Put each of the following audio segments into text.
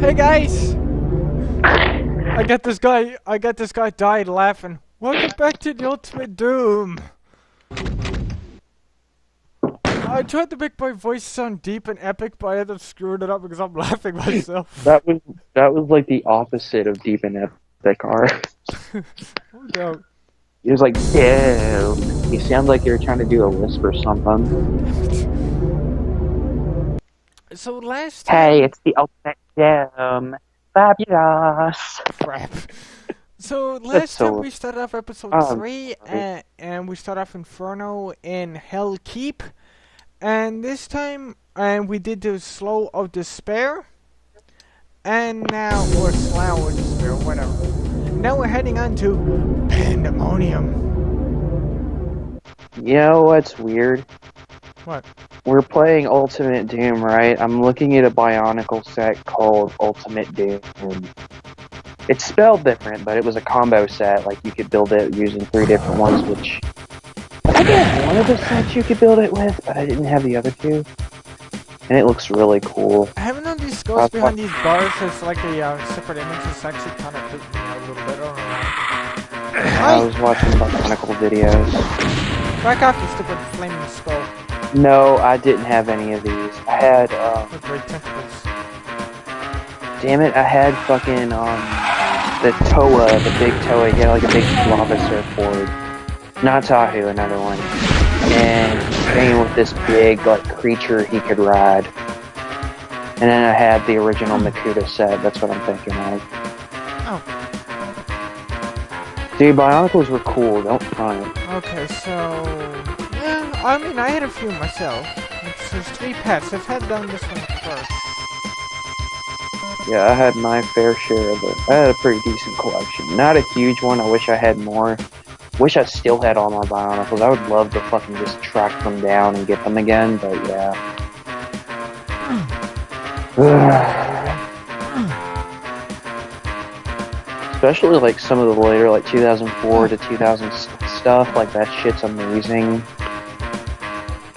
Hey guys! I got this guy died laughing. Welcome back to the Ultimate Doom! I tried to make my voice sound deep and epic, but I ended up screwing it up because I'm laughing myself. That was like the opposite of deep and epic art. Oh no. It was like, damn. You sound like you're trying to do a lisp or something. So last time... Hey, it's the ultimate doom. Fabulous. Crap. So last time we started off episode 3, and we started off Inferno in Hell Keep. And this time, we did the Slough of Despair. And now, or Slough of Despair, whatever. Now we're heading on to Pandemonium. You know what's weird? What? We're playing Ultimate Doom, right? I'm looking at a Bionicle set called Ultimate Doom. It's spelled different, but it was a combo set. Like, you could build it using 3 different ones, which... I think I had one of the sets you could build it with, but I didn't have the other 2. And it looks really cool. Having all these skulls behind these bars is like a separate image. It's actually kind of freaking me out a little bit. I don't know. I was watching Bionicle videos. Back off, you stupid flaming skull. No, I didn't have any of these. I had, With great tentacles. Damn it, I had fucking, the Toa, the big Toa. He had like a big lava surfboard. Not Tahu, another one. And he came with this big, like, creature he could ride. And then I had the original Makuta set. That's what I'm thinking of. Oh. Dude, Bionicles were cool. Don't front. Okay, so... Yeah, I mean, I had a few myself. There's 3 pets. I've had done this one first. Yeah, I had my fair share of it. I had a pretty decent collection. Not a huge one. I wish I had more. Wish I still had all my Bionicles. I would love to fucking just track them down and get them again, but yeah. Especially like some of the later, like 2004 to 2006 stuff, like that shit's amazing.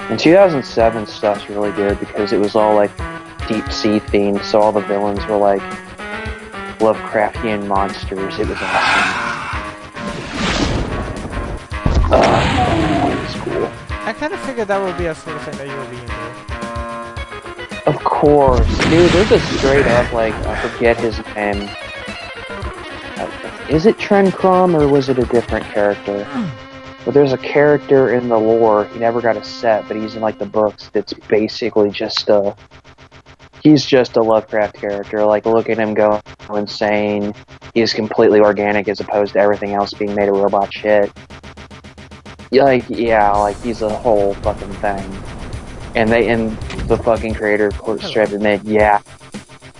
And 2007 stuff's really good because it was all like deep sea themed, so all the villains were like Lovecraftian monsters. It was awesome. It was cool. I kind of figured that would be a sort of thing that you would be into. Of course. Dude, there's a straight up, like, I forget his name. Is it Trencrom or was it a different character? But there's a character in the lore, he never got a set, but he's in, like, the books that's basically just a... He's just a Lovecraft character. Like, look at him go insane. He's completely organic as opposed to everything else being made of robot shit. Like, yeah, like, he's a whole fucking thing. And the fucking creator, of course, straight up admit, yeah,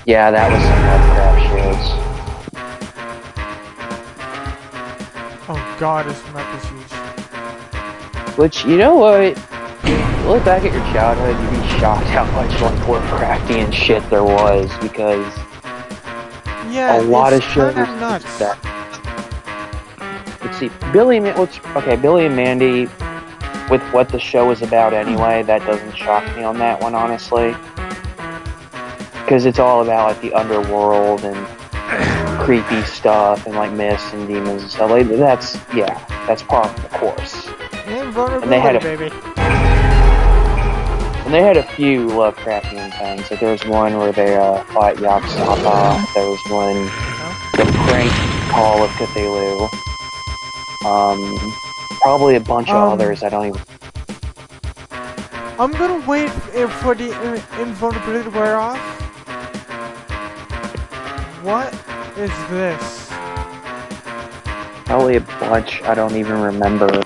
that was some Lovecraft shit. Oh god, this map is huge. Which, you know what? Look back at your childhood, you'd be shocked how much, like, Lovecraftian shit there was, because... Yeah, a lot of shit was nuts. That. Let's see, Billy and Mandy, with what the show is about anyway, that doesn't shock me on that one, honestly. Because it's all about, like, the underworld and creepy stuff and, like, myths and demons and stuff. Like, that's part of the course. And they had baby. And they had a few Lovecraftian things. Like, there was one where they fought Yog-Sothoth. There was one, the prank call of Cthulhu. Probably a bunch of others. I don't even... I'm gonna wait for the invulnerability to wear off. What is this? Probably a bunch I don't even remember in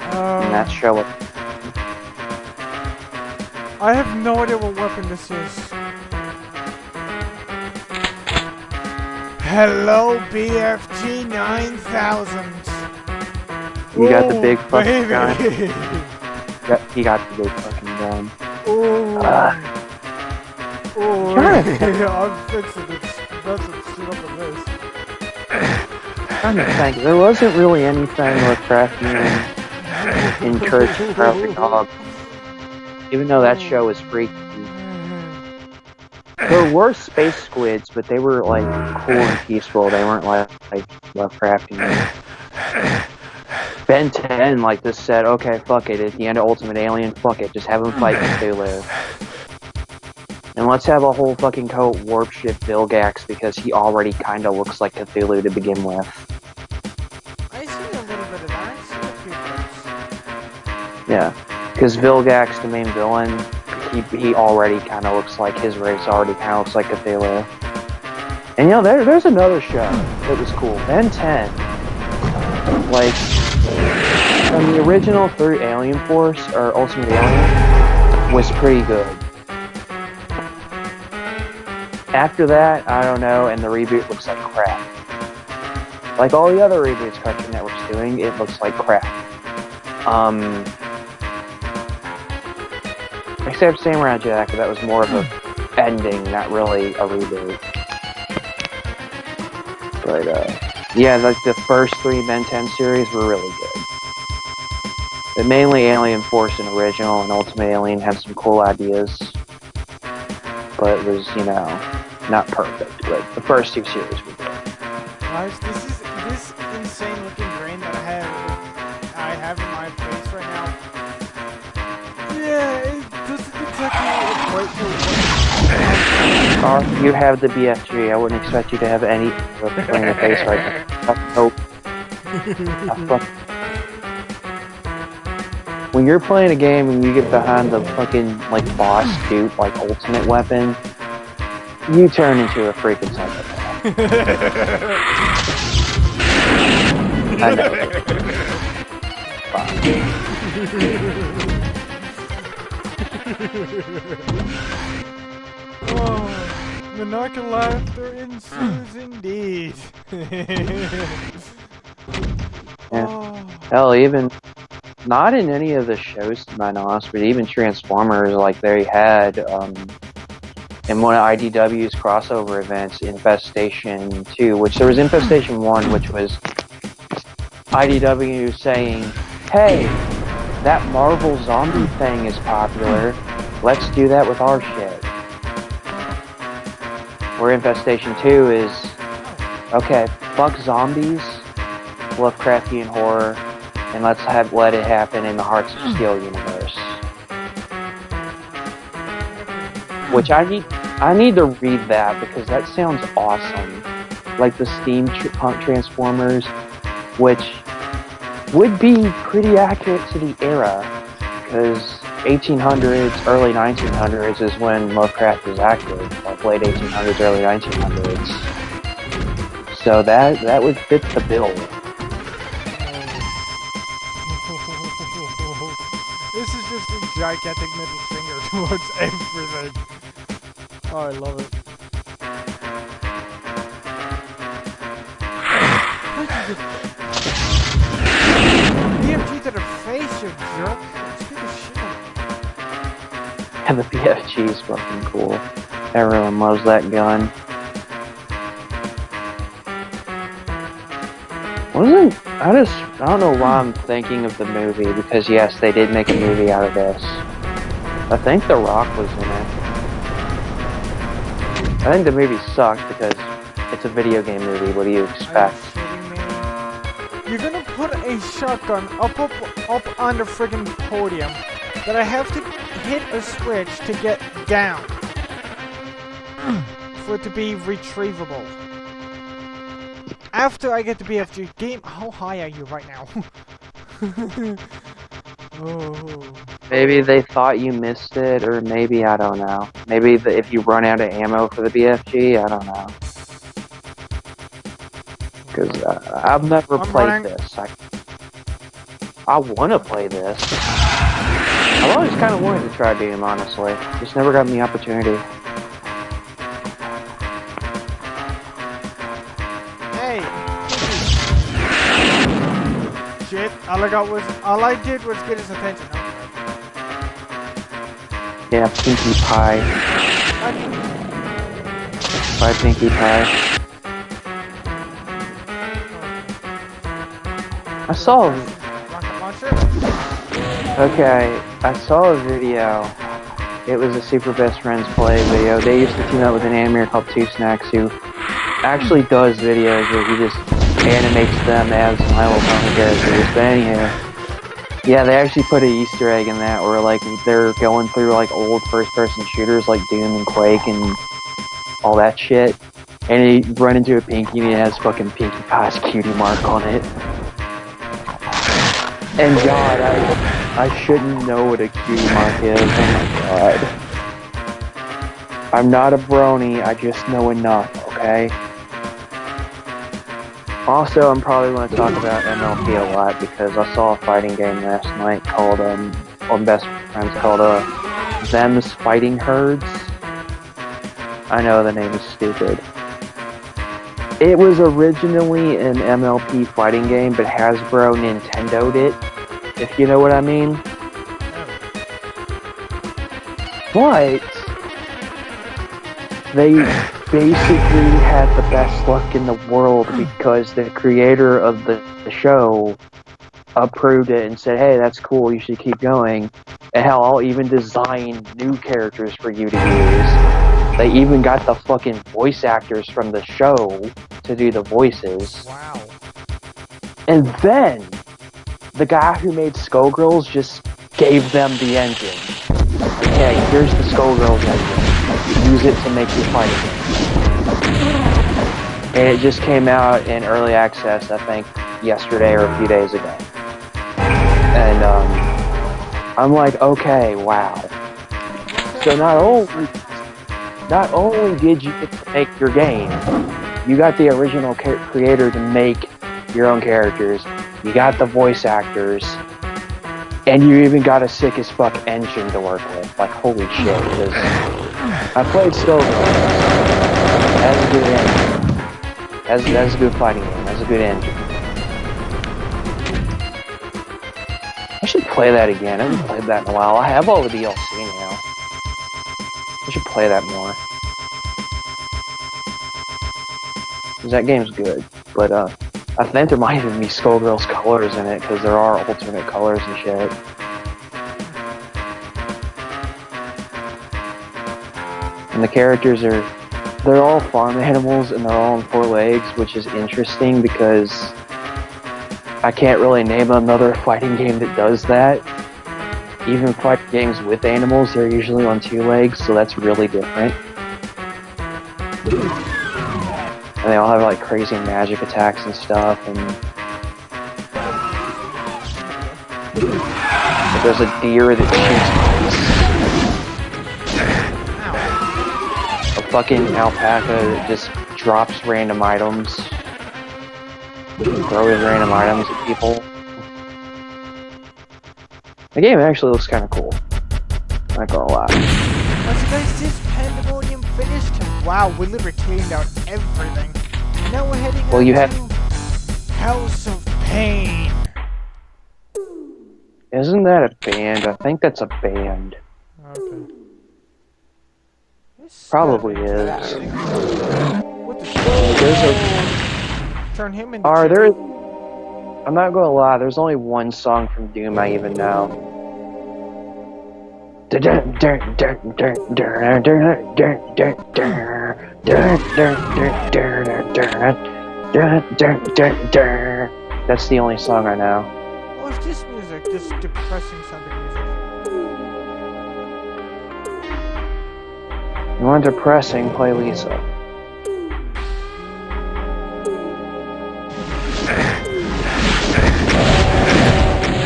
that show. I have no idea what weapon this is. Hello, BFG 9000. You got the big fucking gun. Baby. He got the big fucking gun. Oh. I'm fixing it. That's what shit up with this. I'm trying to think. There wasn't really anything Lovecraftian in Church of the Dog. Even though that show was freaky. There were space squids, but they were like cool and peaceful. They weren't like Lovecraftian. Ben 10 like just said, okay, fuck it. At the end of Ultimate Alien, fuck it. Just have them fight Cthulhu. And let's have a whole fucking coat warp shift Vilgax because he already kind of looks like Cthulhu to begin with. I see a little bit of that. Yeah, because Vilgax, the main villain, he already kind of looks like his race already kind of looks like Cthulhu. And you know, there's another show that was cool, Ben 10. Like, from the original through Alien Force or Ultimate Alien was pretty good. After that, I don't know, and the reboot looks like crap. Like all the other reboots Cartoon Network's doing, it looks like crap. Except Samurai Jack, that was more of a ending, not really a reboot. But, yeah, like the first 3 Ben 10 series were really good. But mainly Alien Force and Original and Ultimate Alien had some cool ideas. But it was, you know, not perfect. But the first 2 series were good. Guys, this insane looking grain that I have in my face right now. Yeah, it doesn't exactly equate to what you have the BFG. I wouldn't expect you to have any in your face right now. Nope. When you're playing a game and you get behind the fucking, like, boss dude, like, ultimate weapon, you turn into a freaking psychopath. I know. Oh, maniacal laughter ensues indeed. Yeah. Oh. Hell, even not in any of the shows to my knowledge, but even Transformers, like they had in one of IDW's crossover events, Infestation 2, which there was Infestation 1, which was IDW saying, hey, that Marvel zombie thing is popular, let's do that with our shit. Where Infestation 2 is, okay, fuck zombies, Lovecraftian horror, and let's let it happen in the Hearts of Steel universe. Which I need to read that because that sounds awesome. Like the steampunk Transformers, which would be pretty accurate to the era, because 1800s, early 1900s is when Lovecraft was active, like late 1800s, early 1900s. So that would fit the bill. This is just a gigantic middle finger towards everything. Oh, I love it. BFG to the face, you jerk. Let's get the shit out. And the BFG is fucking cool. Everyone loves that gun. I don't know why I'm thinking of the movie, because yes, they did make a movie out of this. I think The Rock was in it. I think the movie sucked because it's a video game movie. What do you expect? Are you kidding me? You're gonna put a shotgun up on the friggin' podium that I have to hit a switch to get down for it to be retrievable. After I get the BFG game, how high are you right now? Oh. Maybe they thought you missed it, or maybe, I don't know. Maybe if you run out of ammo for the BFG, I don't know. Because I've never played this. I want to play this. I've always kind of wanted to try Doom, honestly. Just never gotten the opportunity. Hey! Shit, all I did was get his attention. Okay. Yeah, Pinkie Pie. Bye, Pinkie Pie. I saw... Rocket launcher? Okay, I saw a video. It was a Super Best Friends play video. They used to team up with an animator called Two Snacks who actually does videos where he just animates them as My Little Pony characters. But anyhow, yeah, they actually put an Easter egg in that where like they're going through like old first-person shooters like Doom and Quake and all that shit, and he run into a Pinky and it has fucking Pinkie Pie's cutie mark on it. And God, I shouldn't know what a cutie mark is. Oh my God. I'm not a brony, I just know enough, okay? Also, I'm probably going to talk about MLP a lot because I saw a fighting game last night called, on Best Friends called, Them's Fighting Herds. I know the name is stupid. It was originally an MLP fighting game, but Hasbro Nintendo'd it, if you know what I mean. But they basically had the best luck in the world because the creator of the show approved it and said, hey, that's cool, you should keep going. And hell, I'll even design new characters for you to use. They even got the fucking voice actors from the show to do the voices. Wow. And then, the guy who made Skullgirls just gave them the engine. Okay, here's the Skullgirls engine. Use it to make your fighting game. And it just came out in early access, I think, yesterday or a few days ago. And, I'm like, okay, wow. So not only did you get to make your game, you got the original creator to make your own characters, you got the voice actors, and you even got a sick as fuck engine to work with. Like, holy shit, because I played Skullgirls. That's a good engine. That's a good fighting game. That's a good engine. I should play that again. I haven't played that in a while. I have all the DLC now. I should play that more. Because that game's good. But, I think there might even be Skullgirls colors in it, because there are alternate colors and shit. And the characters they're all farm animals, and they're all on 4 legs, which is interesting, because I can't really name another fighting game that does that. Even fighting games with animals, they're usually on 2 legs, so that's really different. And they all have like crazy magic attacks and stuff, and there's a deer that shoots mice. A fucking alpaca that just drops random items. Throws random items at people. The game actually looks kind of cool. Not gonna lie. So guys, this Pandemonium finished. Wow, we literally cleaned out everything. Now we're heading to House of Pain. Isn't that a band? I think that's a band. Okay. Probably is. What the Turn him into I'm not gonna lie, there's only one song from Doom I even know. That's the only song I know. Oh, it's just music, just depressing sounding music. You want depressing, play Lisa.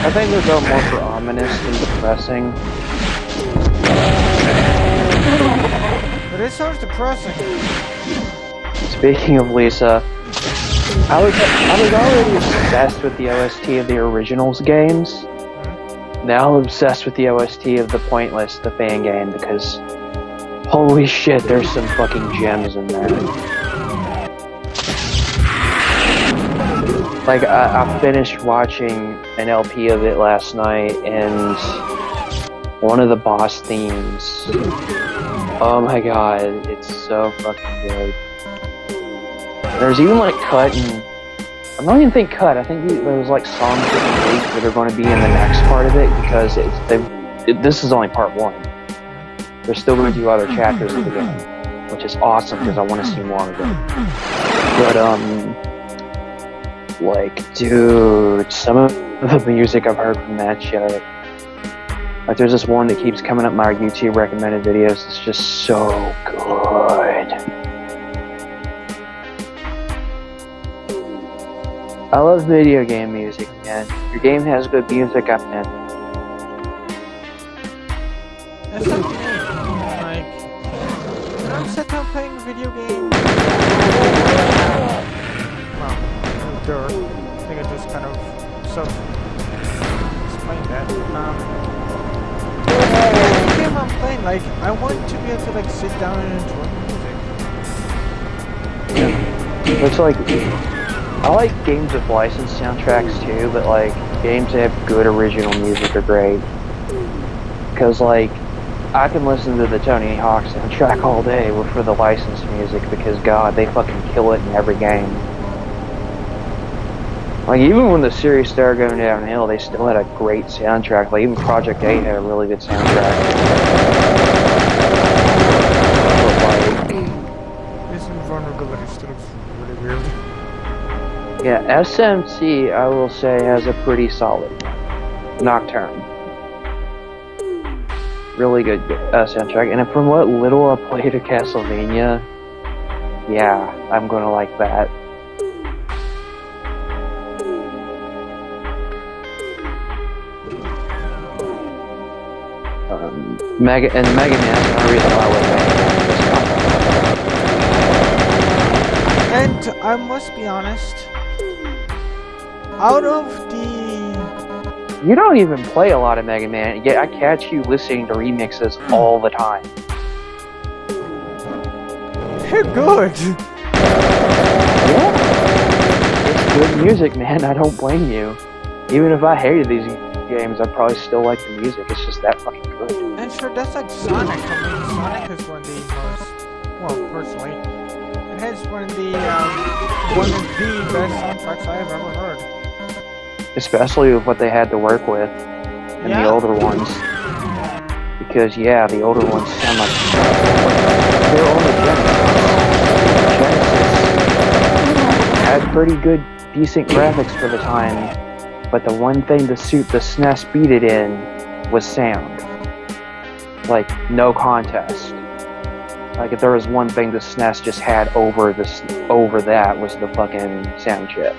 I think they'll go more for ominous than depressing. But it sounds depressing. Speaking of Lisa, I was already obsessed with the OST of the Originals games. Now I'm obsessed with the OST of the Pointless, the fan game, because holy shit, there's some fucking gems in there. Like, I finished watching an LP of it last night, and one of the boss themes, oh my god, it's so fucking good. There's even like cut, and I don't even think cut, I think there's like songs that are going to be in the next part of it, because this is only part 1. They're still going to do other chapters of the game, which is awesome because I want to see more of it. But like, dude, some of the music I've heard from that shit. Like, there's this one that keeps coming up my YouTube recommended videos. It's just so good. I love video game music, man. Your game has good music, I'm in. That's like me. Like, when I'm sitting down playing a video game. Well, I think I just kind of explained that. The game I'm playing, like, I want to be able to like sit down and enjoy music. It's like, I like games with licensed soundtracks too, but like games that have good original music are great. Cause like, I can listen to the Tony Hawk soundtrack all day for the licensed music because God, they fucking kill it in every game. Like, even when the series started going downhill, they still had a great soundtrack. Like, even Project 8 had a really good soundtrack. But, like, this invulnerability still looks really weird. Yeah, SMC, I will say, has a pretty solid Nocturne. Really good soundtrack. And from what little I played of Castlevania, yeah, I'm gonna like that. Mega Man, the only reason why I like Mega Man is And I must be honest, out of the... You don't even play a lot of Mega Man, yet I catch you listening to remixes all the time. They're good! Yeah. It's good music, man, I don't blame you. Even if I hated these games, I'd probably still like the music, it's just that fucking good. And sure, that's like Sonic. I mean, Sonic is one of the most... Well, personally, it has one of the best soundtracks I have ever heard. Especially with what they had to work with in the older ones. Because, yeah, the older ones sound like... They're only Genesis had pretty good, decent graphics for the time, but the one thing to suit the SNES beat it in was sound. Like, no contest. Like, if there was one thing the SNES just had over that was the fucking sound chip.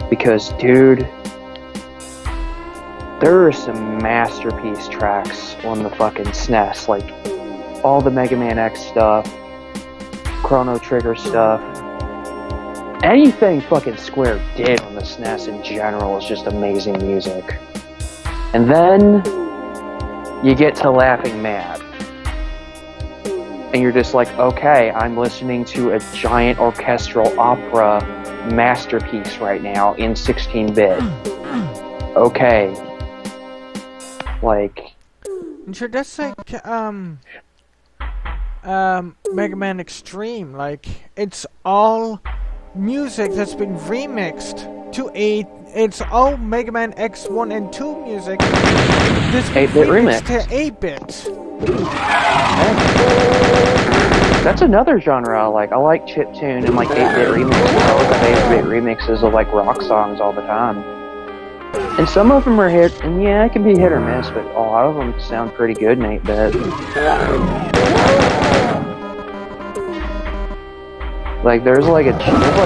Because, dude, there are some masterpiece tracks on the fucking SNES. Like, all the Mega Man X stuff, Chrono Trigger stuff. Anything fucking Square did on the SNES in general is just amazing music. And then you get to Laughing Mad. And you're just like, okay, I'm listening to a giant orchestral opera masterpiece right now in 16-bit. Okay. Like... Sure, that's like, Mega Man Extreme. Like, it's all music that's been remixed to it's all Mega Man X1 and 2 music that's been 8-bit remixed remix. to 8-bit. That's another genre I like. I like chiptune and like 8-bit remixes. I look at 8-bit remixes of like rock songs all the time. And some of them are hit, and yeah, it can be hit or miss, but a lot of them sound pretty good in 8-bit. Like there's like whole channels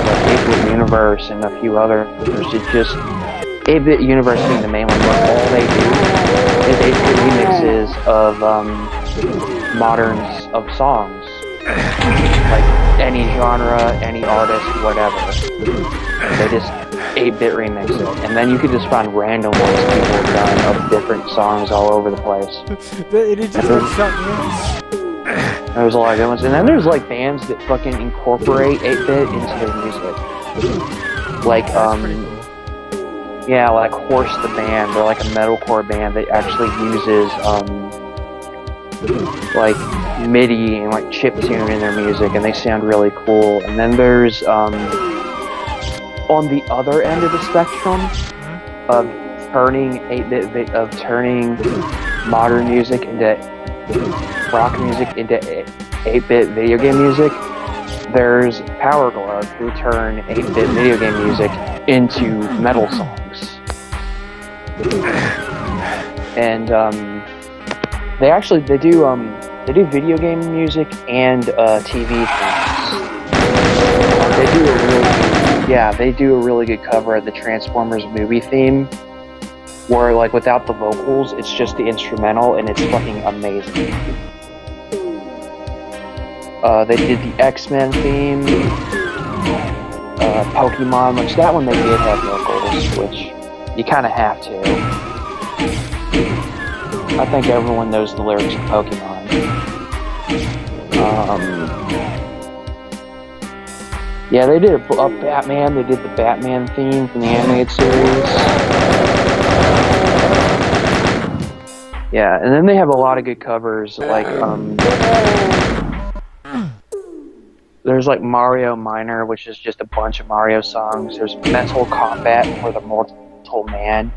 like 8-bit Universe and a few others. It's just 8-bit Universe being the main one. All they do is 8-bit remixes of moderns of songs, like any genre, any artist, whatever. They just 8-bit remix it, and then you could just find random ones people have done of different songs all over the place. It just like something else. There's a lot of good ones, and then there's like bands that fucking incorporate 8-bit into their music. Like yeah, like Horse the band, they're like a metalcore band that actually uses like MIDI and like chiptune in their music, and they sound really cool. And then there's on the other end of the spectrum of turning modern music into rock music into 8-bit video game music. There's Power Glove, who turn 8-bit video game music into metal songs. And they do video game music and TV things. They do a really good cover of the Transformers movie theme, where like without the vocals, it's just the instrumental, and it's fucking amazing. They did the X-Men theme, Pokemon, which that one they did have vocals, which you kind of have to. I think everyone knows the lyrics of Pokemon. They did a Batman. They did the Batman theme from the animated series. Yeah, and then they have a lot of good covers, like there's like Mario Minor, which is just a bunch of Mario songs. There's Mental Combat for the Mortal Man,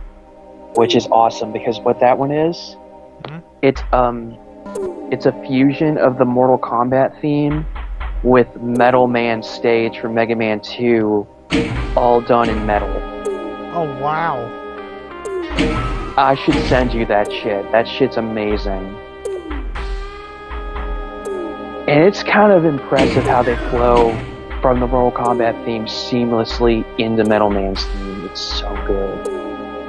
which is awesome because what that one is, it's a fusion of the Mortal Kombat theme with Metal Man Stage from Mega Man 2, all done in metal. Oh wow! I should send you that shit. That shit's amazing. And it's kind of impressive how they flow from the Mortal Kombat theme seamlessly into Metal Man's theme. It's so good.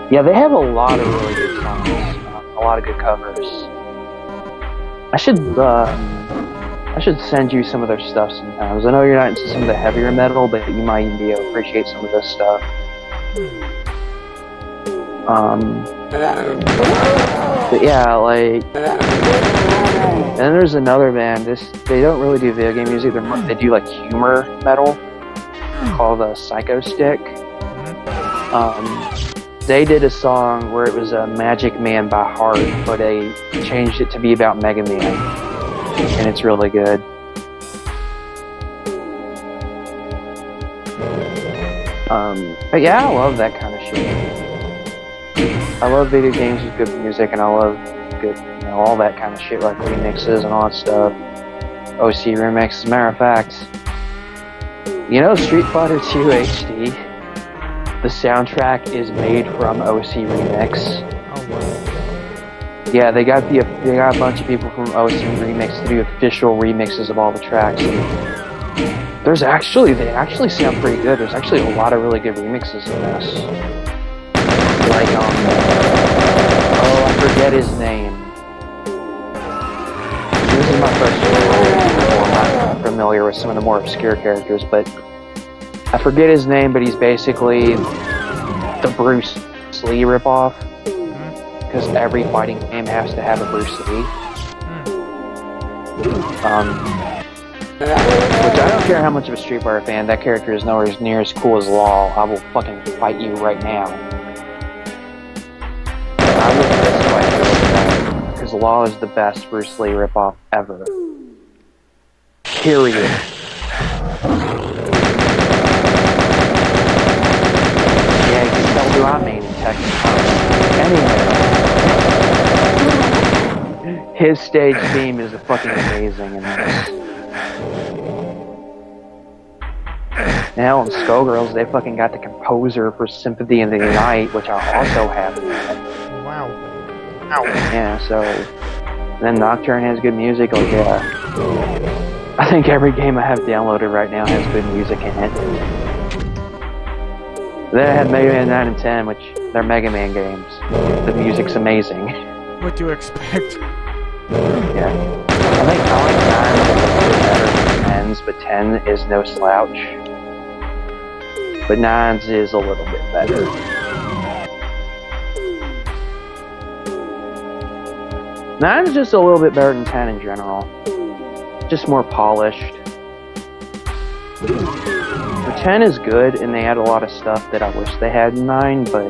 Yeah, they have a lot of really good songs. A lot of good covers. I should send you some of their stuff sometimes. I know you're not into some of the heavier metal, but you might even be able to appreciate some of this stuff. But yeah, like, and then there's another band. They don't really do video game music. They do like humor metal called Psycho Stick. They did a song where it was a Magic Man by Heart, but they changed it to be about Mega Man, and it's really good. But yeah, I love that kind of shit. I love video games with good music, and I love good, all that kind of shit, like remixes and all that stuff. OC remix, as a matter of fact. Street Fighter 2 HD, the soundtrack is made from OC Remix. Oh wow. Yeah, they got a bunch of people from OC Remix to do official remixes of all the tracks. And they actually sound pretty good. There's actually a lot of really good remixes in this. Like, I forget his name. This is my first time. I'm not familiar with some of the more obscure characters, but I forget his name, but he's basically the Bruce Lee ripoff. Because every fighting game has to have a Bruce Lee. Which I don't care how much of a Street Fighter fan, that character is nowhere near as cool as Law. I will fucking fight you right now. I will fist fight you because Law is the best Bruce Lee ripoff ever. Period. Yeah, you can tell who I mean in Tekken. Anyway, his stage theme is fucking amazing in this. Now in Skullgirls, they fucking got the composer for Sympathy in the Night, which I also have. Wow. Yeah, so then Nocturne has good music. Like, yeah, I think every game I have downloaded right now has good music in it. Then I have Mega Man 9 and 10, which they're Mega Man games. The music's amazing. What do you expect? Yeah, I think 9 is a little bit better than 10's, but 10 is no slouch. But 9's is a little bit better. Nine's just a little bit better than 10 in general. Just more polished. But 10 is good, and they had a lot of stuff that I wish they had in 9, but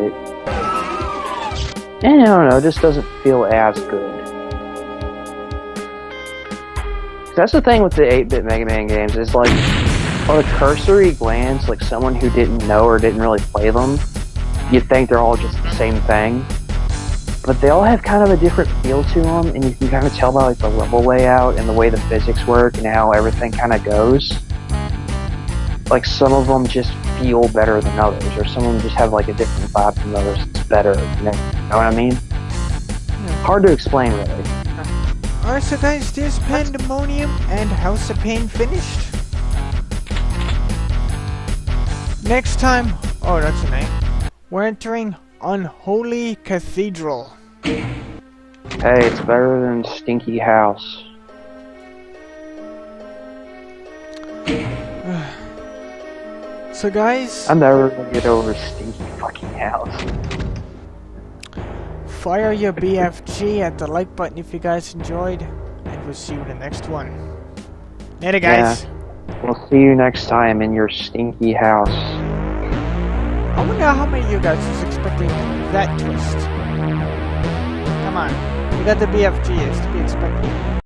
I don't know, it just doesn't feel as good. That's the thing with the 8-bit Mega Man games, is like, on a cursory glance, like someone who didn't know or didn't really play them, you'd think they're all just the same thing, but they all have kind of a different feel to them, and you can kind of tell by like the level layout and the way the physics work and how everything kind of goes. Like some of them just feel better than others, or some of them just have like a different vibe from others. It's better, you know what I mean? Yeah. Hard to explain, really. Alright, so guys, this Pandemonium and House of Pain finished. Next time, oh, that's the name. We're entering Unholy Cathedral. Hey, it's better than Stinky House. So guys, I'm never gonna get over Stinky fucking House. fire your BFG at the like button if you guys enjoyed, and we'll see you in the next one. Later, guys. Yeah. We'll see you next time in your stinky house. I wonder how many of you guys was expecting that twist. Come on, you got the BFG, it's to be expected.